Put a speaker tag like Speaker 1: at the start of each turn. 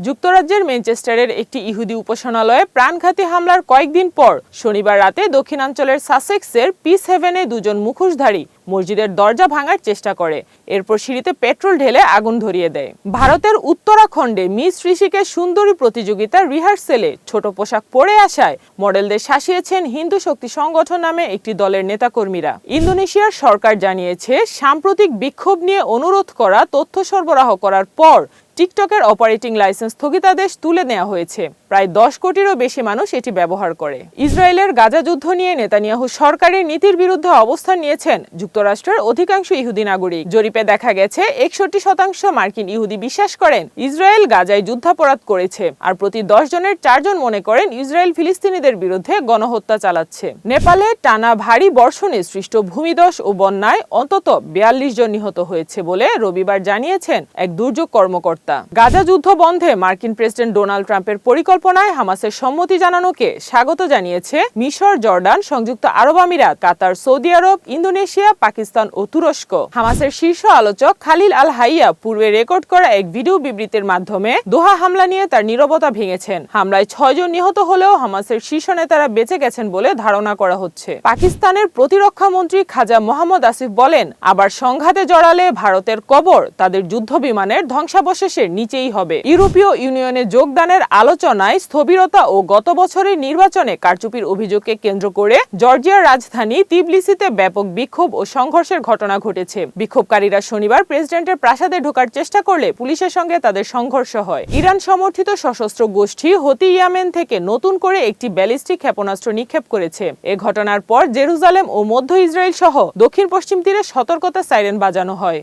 Speaker 1: যুক্তরাজ্যের ম্যানচেস্টারের একটি ইহুদি উপাসনালয়ে প্রাণঘাতী হামলার কয়েকদিন পর শনিবার রাতে দক্ষিণাঞ্চলের সাসেক্সের পিস হেভেনে দুজন মুখোশধারী মসজিদের দরজা ভাঙার চেষ্টা করে। এরপর সিঁড়িতে পেট্রোল ঢেলে আগুন ধরিয়ে দেয়। ভারতের উত্তরাখণ্ডে মিস ঋষিকেশ সুন্দরী প্রতিযোগিতার রিহার্সেলে ছোট পোশাক পরে আসায় মডেলদের শাসিয়েছেন হিন্দু শক্তি সংগঠন নামে একটি দলের নেতাকর্মীরা। ইন্দোনেশিয়ার সরকার জানিয়েছে, সাম্প্রতিক বিক্ষোভ নিয়ে অনুরোধ করা তথ্য সরবরাহ করার পর টিকটকের অপারেটিং লাইসেন্স স্থগিতাদেশ তুলে নেওয়া হয়েছে। প্রায় 10 কোটিরও বেশি মানুষ এটি ব্যবহার করে। ইসরায়েলের গাজা যুদ্ধ নিয়ে নেতানিয়াহু সরকারের নীতির বিরুদ্ধে অবস্থান নিয়েছেন যুক্তরাষ্ট্রের অধিকাংশ ইহুদি নাগরিক। জরিপে দেখা গেছে 61% মার্কিন ইহুদি বিশ্বাস করেন ইসরায়েল গাজায় যুদ্ধাপরাধ করেছে, আর প্রতি 10 জনের 4 জন মনে করেন ইসরায়েল ফিলিস্তিনিদের বিরুদ্ধে গণহত্যা চালাচ্ছে। নেপালে টানা ভারী বর্ষণে সৃষ্ট ভূমিধস ও বন্যায় অন্তত 42 জন নিহত হয়েছে বলে রবিবার জানিয়েছেন এক দুর্যোগ কর্মকর্তা। গাজা যুদ্ধ বন্ধে মার্কিন প্রেসিডেন্ট ডোনাল্ড ট্রাম্পের পরিকল্পনায় হামাসের সম্মতি জানানোকে স্বাগত জানিয়েছে মিশর, জর্ডান, সংযুক্ত আরব আমিরাত, কাতার, সৌদি আরব, ইন্দোনেশিয়া, পাকিস্তান ও তুরস্ক। হামাসের শীর্ষ আলোচক খালিল আল হাইয়া পূর্বে রেকর্ড করা এক ভিডিও বিবৃতির মাধ্যমে দোহা হামলা নিয়ে তার নীরবতা ভেঙেছেন। হামলায় 6 জন নিহত হলেও হামাসের শীর্ষ নেতারা বেঁচে গেছেন বলে ধারণা করা হচ্ছে। পাকিস্তানের প্রতিরক্ষা মন্ত্রী খাজা মোহাম্মদ আসিফ বলেন, আবার সংঘাতে জড়ালে ভারতের কবর তাদের যুদ্ধ বিমানের ধ্বংসাবশেষের নিচেই হবে। ইউরোপীয় ইউনিয়নে যোগদানের আলোচনায় স্থবিরতা ও গত বছরের নির্বাচনে কারচুপির অভিযোগকে কেন্দ্র করে জর্জিয়ার রাজধানী তিবলিসিতে ব্যাপক বিক্ষোভ ও সংঘর্ষের ঘটনা ঘটেছে। বিক্ষোভকারীরা শনিবার প্রেসিডেন্টের প্রাসাদে ঢোকার চেষ্টা করলে পুলিশের সঙ্গে তাদের সংঘর্ষ হয়। ইরান সমর্থিত সশস্ত্র গোষ্ঠী হতি ইয়েমেন থেকে নতুন করে একটি ব্যালিস্টিক ক্ষেপণাস্ত্র নিক্ষেপ করেছে। এ ঘটনার পর জেরুজালেম ও মধ্য ইসরায়েল সহ দক্ষিণ পশ্চিম তীরে সতর্কতা সাইরেন বাজানো হয়।